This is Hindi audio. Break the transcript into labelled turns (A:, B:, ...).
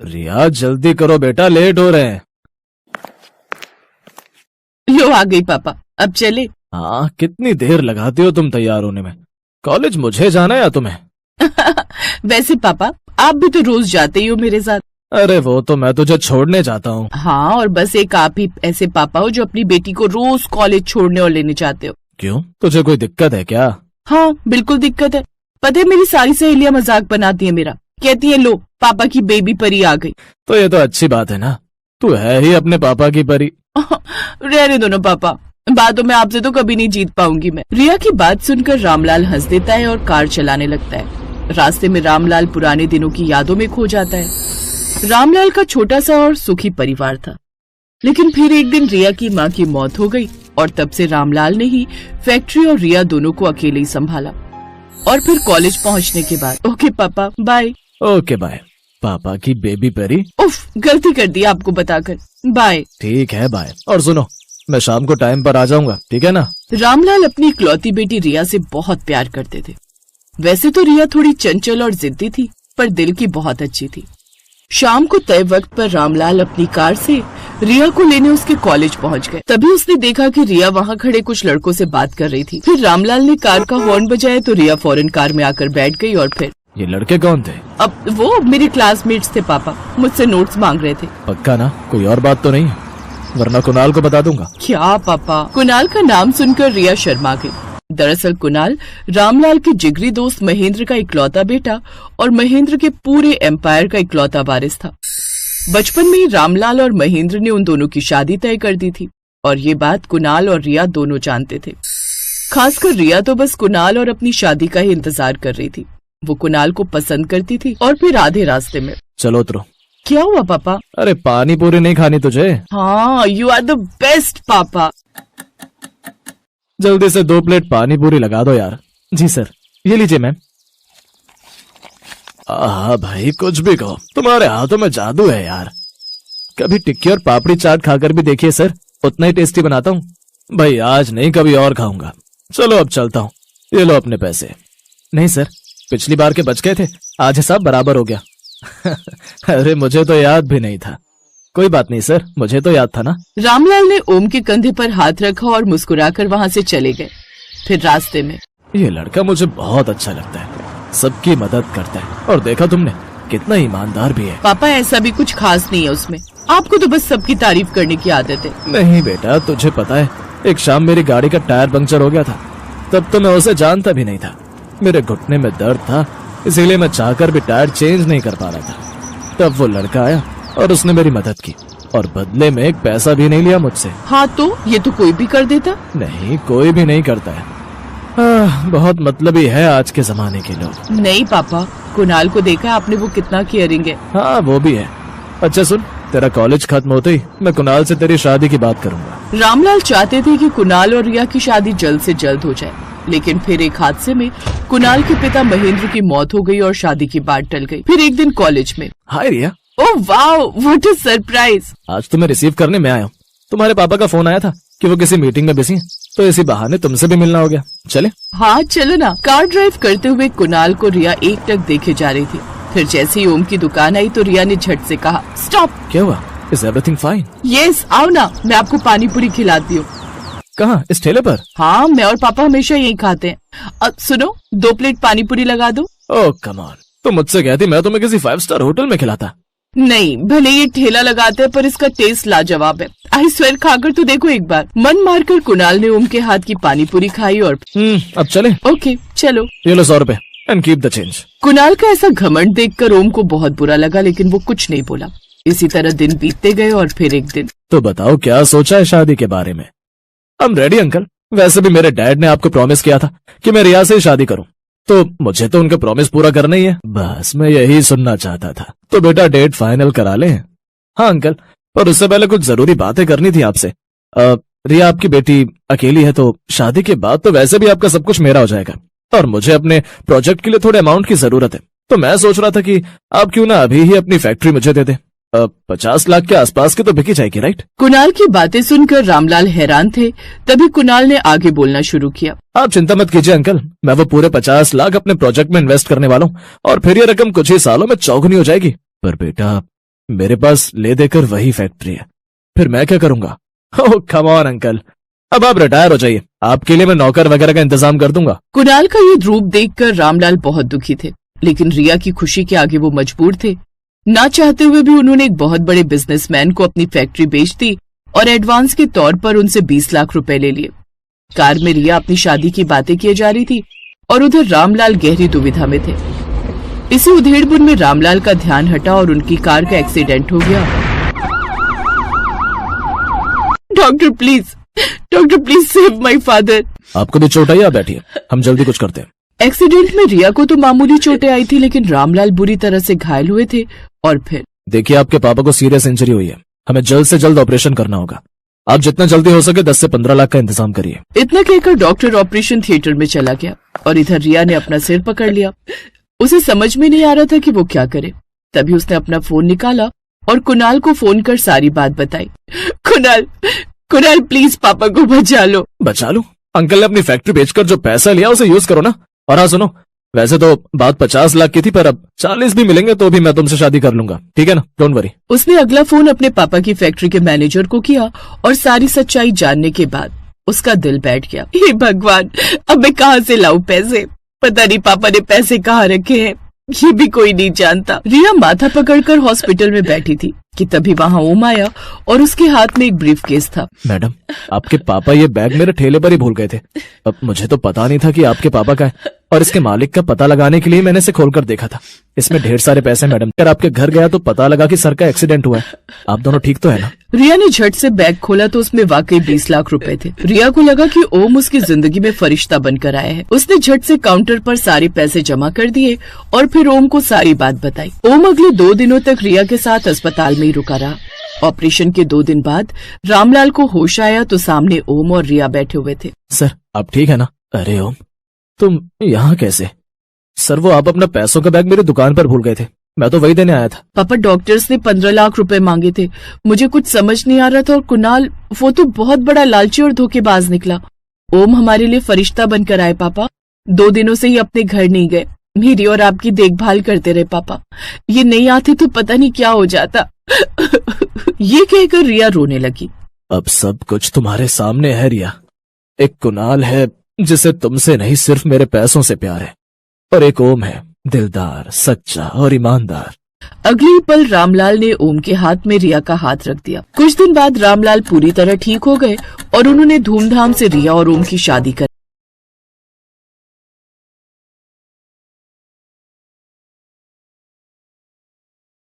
A: रिया जल्दी करो बेटा, लेट हो रहे हैं।
B: लो आ गई पापा, अब चले।
A: हाँ, कितनी देर लगाती हो तुम तैयार होने में? कॉलेज मुझे जाना है या तुम्हें?
B: वैसे पापा आप भी तो रोज जाते ही हो मेरे साथ।
A: अरे वो तो मैं तुझे छोड़ने जाता हूँ।
B: हाँ, और बस एक आप ही ऐसे पापा हो जो अपनी बेटी को रोज कॉलेज छोड़ने और लेने जाते हो।
A: क्यों, तुझे कोई दिक्कत है क्या?
B: हाँ बिल्कुल दिक्कत है। पता है मेरी सारी सहेलियां मजाक बनाती है मेरा, कहती है लो पापा की बेबी परी आ गई।
A: तो ये तो अच्छी बात है ना, तू है ही अपने पापा की परी।
B: रहने दो ना पापा, बातों में आपसे तो कभी नहीं जीत पाऊंगी मैं। रिया की बात सुनकर रामलाल हंस देता है और कार चलाने लगता है। रास्ते में रामलाल पुराने दिनों की यादों में खो जाता है। रामलाल का छोटा सा और सुखी परिवार था, लेकिन फिर एक दिन रिया की माँ की मौत हो गई और तब से रामलाल ने ही फैक्ट्री और रिया दोनों को अकेले ही संभाला। और फिर कॉलेज पहुँचने के बाद ओके पापा बाय।
A: Okay bye. पापा की बेबी परी?
B: उफ, गलती कर दी आपको बताकर, बाय।
A: ठीक है बाय। और सुनो, मैं शाम को टाइम पर आ जाऊंगा, ठीक है ना?
B: रामलाल अपनी इकलौती बेटी रिया से बहुत प्यार करते थे। वैसे तो रिया थोड़ी चंचल और जिद्दी थी, पर दिल की बहुत अच्छी थी। शाम को तय वक्त पर रामलाल अपनी कार से रिया को लेने उसके कॉलेज पहुंच गए। तभी उसने देखा कि रिया वहां खड़े कुछ लड़कों से बात कर रही थी। फिर रामलाल ने कार का हॉर्न बजाया तो रिया फौरन कार में आकर बैठ गई। और फिर
A: ये लड़के कौन थे?
B: अब वो मेरे क्लासमेट्स थे पापा, मुझसे नोट्स मांग रहे थे।
A: पक्का ना, कोई और बात तो नहीं है? वरना कुणाल को बता दूंगा।
B: क्या पापा? कुणाल का नाम सुनकर रिया शर्मा गई। दरअसल कुणाल रामलाल के जिगरी दोस्त महेंद्र का इकलौता बेटा और महेंद्र के पूरे एम्पायर का इकलौता वारिस था। बचपन में ही रामलाल और महेंद्र ने उन दोनों की शादी तय कर दी थी और ये बात कुणाल और रिया दोनों जानते थे। खासकर रिया तो बस कुणाल और अपनी शादी का ही इंतजार कर रही थी। वो कुणाल को पसंद करती थी। और फिर आधे रास्ते में
A: चलो उतरो।
B: क्या हुआ पापा?
A: अरे पानी पूरी नहीं खानी तुझे?
B: हाँ, यू आर द बेस्ट पापा।
A: जल्दी से 2 प्लेट पानी पूरी लगा दो यार। जी सर। ये लीजिए मैम। हाँ भाई, कुछ भी कहो, तुम्हारे हाथों में जादू है यार। कभी टिक्की और पापड़ी चाट खाकर भी देखिए सर, उतना ही टेस्टी बनाता हूँ। भाई आज नहीं, कभी और खाऊंगा। चलो अब चलता हूँ, ये लो अपने पैसे। नहीं सर, पिछली बार के बच गए थे, आज हिसाब बराबर हो गया। अरे मुझे तो याद भी नहीं था। कोई बात नहीं सर, मुझे तो याद था ना।
B: रामलाल ने ओम के कंधे पर हाथ रखा और मुस्कुराकर वहाँ से चले गए। फिर रास्ते में
A: ये लड़का मुझे बहुत अच्छा लगता है, सबकी मदद करता है और देखा तुमने कितना ईमानदार भी है।
B: पापा ऐसा भी कुछ खास नहीं है उसमें, आपको तो बस सबकी तारीफ करने की आदत है।
A: नहीं बेटा, तुझे पता है एक शाम मेरी गाड़ी का टायर पंक्चर हो गया था। तब तो मैं उसे जानता भी नहीं था। मेरे घुटने में दर्द था, इसीलिए मैं चाहकर भी टायर चेंज नहीं कर पा रहा था। तब वो लड़का आया और उसने मेरी मदद की और बदले में एक पैसा भी नहीं लिया मुझसे।
B: हाँ तो ये तो कोई भी कर देता।
A: नहीं, कोई भी नहीं करता है। बहुत मतलबी है आज के जमाने के लोग।
B: नहीं पापा, कुणाल को देखा आपने, वो कितना केयरिंग है।
A: हाँ वो भी है। अच्छा सुन, तेरा कॉलेज खत्म होते ही मैं कुणाल से तेरी शादी की बात करूंगा।
B: रामलाल चाहते थे कि कुणाल और रिया की शादी जल्द से जल्द हो जाए, लेकिन फिर एक हादसे में कुणाल के पिता महेंद्र की मौत हो गई और शादी की बात टल गई। फिर एक दिन कॉलेज में।
A: Hi Riya.
B: Oh wow, what a surprise.
A: आज तुम्हें रिसीव करने में आया हूँ। तुम्हारे पापा का फोन आया था कि वो किसी मीटिंग में बिजी हैं, तो इसी बहाने तुमसे भी मिलना हो गया। चले?
B: हाँ चलो ना। कार ड्राइव करते हुए कुणाल को रिया एकटक देखे जा रही थी। फिर जैसे ही ओम की दुकान आई तो रिया ने झट से कहा स्टॉप।
A: क्या हुआ? Is everything fine?
B: यस, आओ ना, मैं आपको पानी पूरी खिलाती हूँ।
A: कहाँ, इस ठेले पर?
B: हाँ, मैं और पापा हमेशा यही खाते हैं। अब सुनो, 2 प्लेट पानी पूरी लगा दो।
A: ओह कम ऑन, तुम मुझसे कहती मैं तुम्हें किसी 5 स्टार होटल में खिलाता।
B: नहीं, भले ये ठेला लगाते हैं पर इसका टेस्ट लाजवाब है। आई स्वेयर, खाकर तो देखो एक बार। मन मारकर कुणाल ने ओम के हाथ की पानी पूरी खाई और
A: अब चले?
B: ओके चलो।
A: ये लो 100 रुपए and keep the change.
B: Kunal का ऐसा घमंड देखकर ओम को बहुत बुरा लगा, लेकिन वो कुछ नहीं बोला। इसी तरह दिन बीतते गए और फिर एक दिन।
A: तो बताओ क्या सोचा है शादी के बारे में? I am ready uncle. वैसे भी मेरे डैड ने आपको प्रॉमिस किया था कि मैं रिया से ही शादी करूं, तो मुझे तो उनका प्रॉमिस पूरा करना ही है। बस मैं यही सुनना चाहता था। तो बेटा डेट फाइनल करा लें। हाँ अंकल, पर उससे पहले कुछ जरूरी बातें करनी थी आपसे। रिया आपकी बेटी अकेली है, तो शादी के बाद तो वैसे भी आपका सब कुछ मेरा हो जाएगा और मुझे अपने प्रोजेक्ट के लिए थोड़े अमाउंट की जरूरत है। तो मैं सोच रहा था कि आप क्यों ना अभी ही अपनी फैक्ट्री मुझे दे दे। 50 लाख के आसपास की तो बिकी जाएगी, राइट?
B: कुणाल की बातें सुनकर रामलाल हैरान थे। तभी कुणाल ने आगे बोलना शुरू किया।
A: आप चिंता मत कीजिए अंकल, मैं वो पूरे 50 लाख अपने प्रोजेक्ट में इन्वेस्ट करने वाला हूँ और फिर ये रकम कुछ ही सालों में चौगुनी हो जाएगी। पर बेटा मेरे पास ले देकर वही फैक्ट्री है, फिर मैं क्या करूंगा? ओह कम ऑन अंकल, अब आप रिटायर हो जाइए, आपके लिए मैं नौकर वगैरह का इंतजाम कर दूंगा।
B: कुणाल का ये रूप देखकर रामलाल बहुत दुखी थे, लेकिन रिया की खुशी के आगे वो मजबूर थे। ना चाहते हुए भी उन्होंने एक बहुत बड़े बिजनेसमैन को अपनी फैक्ट्री बेच दी और एडवांस के तौर पर उनसे 20 लाख रुपए ले लिए। कार में रिया अपनी शादी की बातें किए जा रही थी और उधर रामलाल गहरी दुविधा में थे। इसी उधेड़बुन में रामलाल का ध्यान हटा और उनकी कार का एक्सीडेंट हो गया। Doctor please save my father.
A: आपको भी चोट आई? आप बैठिए, हम जल्दी कुछ करते हैं।
B: एक्सीडेंट में रिया को तो मामूली चोटें आई थी, लेकिन रामलाल बुरी तरह से घायल हुए थे। और फिर
A: देखिए, आपके पापा को सीरियस इंजरी हुई है, हमें जल्द से जल्द ऑपरेशन करना होगा। आप जितना जल्दी हो सके 10 से 15 लाख का इंतजाम करिए।
B: इतना कहकर डॉक्टर ऑपरेशन थिएटर में चला गया और इधर रिया ने अपना सिर पकड़ लिया। उसे समझ में नहीं आ रहा था कि वो क्या करे। तभी उसने अपना फोन निकाला और कुणाल को फोन कर सारी बात बताई। कुणाल प्लीज पापा को बचा लो।
A: बचा लूं? अंकल ने अपनी फैक्ट्री बेचकर जो पैसा लिया उसे यूज करो ना। और हाँ सुनो, वैसे तो बात 50 लाख की थी, पर अब 40 भी मिलेंगे तो भी मैं तुमसे शादी कर लूंगा, ठीक है ना? Don't worry.
B: उसने अगला फोन अपने पापा की फैक्ट्री के मैनेजर को किया और सारी सच्चाई जानने के बाद उसका दिल बैठ गया। हे भगवान, अब मैं कहाँ से लाऊं पैसे? पता नहीं पापा ने पैसे कहाँ रखे हैं, ये भी कोई नहीं जानता। रिया माथा पकड़कर हॉस्पिटल में बैठी थी कि तभी वहाँ ओम आया और उसके हाथ में एक ब्रीफ केस था।
A: मैडम, आपके पापा ये बैग मेरे ठेले पर ही भूल गए थे। अब मुझे तो पता नहीं था कि आपके पापा का है, और इसके मालिक का पता लगाने के लिए मैंने इसे खोलकर देखा था। इसमें ढेर सारे पैसे मैडम। अगर आपके घर गया तो पता लगा कि सर का एक्सीडेंट हुआ है। आप दोनों ठीक तो है ना?
B: रिया ने झट से बैग खोला तो उसमें वाकई 20 लाख रुपए थे। रिया को लगा कि ओम उसकी जिंदगी में फरिश्ता बनकर आया है। उसने झट से काउंटर पर सारे पैसे जमा कर दिए और फिर ओम को सारी बात बताई। ओम अगले 2 दिनों तक रिया के साथ अस्पताल में ही रुका रहा। ऑपरेशन के 2 दिन बाद रामलाल को होश आया तो सामने ओम और रिया बैठे हुए थे।
A: सर, आप ठीक है ना? अरे ओम, तुम यहाँ कैसे? सर, वो आप अपना पैसों का बैग मेरी दुकान पर भूल गए थे, मैं तो वही देने आया था।
B: पापा, डॉक्टर्स ने 15 लाख रुपए मांगे थे, मुझे कुछ समझ नहीं आ रहा था। और कुणाल, वो तो बहुत बड़ा लालची और धोखेबाज निकला। ओम हमारे लिए फरिश्ता बनकर आए पापा। 2 दिनों से ही अपने घर नहीं गए, मेरी और आपकी देखभाल करते रहे पापा। ये नहीं आते तो पता नहीं क्या हो जाता। ये कहकर रिया रोने लगी।
A: अब सब कुछ तुम्हारे सामने है रिया। एक कुणाल है जिसे तुमसे नहीं सिर्फ मेरे पैसों से प्यार है, और एक ओम है दिलदार, सच्चा और ईमानदार।
B: अगले पल रामलाल ने ओम के हाथ में रिया का हाथ रख दिया। कुछ दिन बाद रामलाल पूरी तरह ठीक हो गए और उन्होंने धूमधाम से रिया और ओम की शादी कर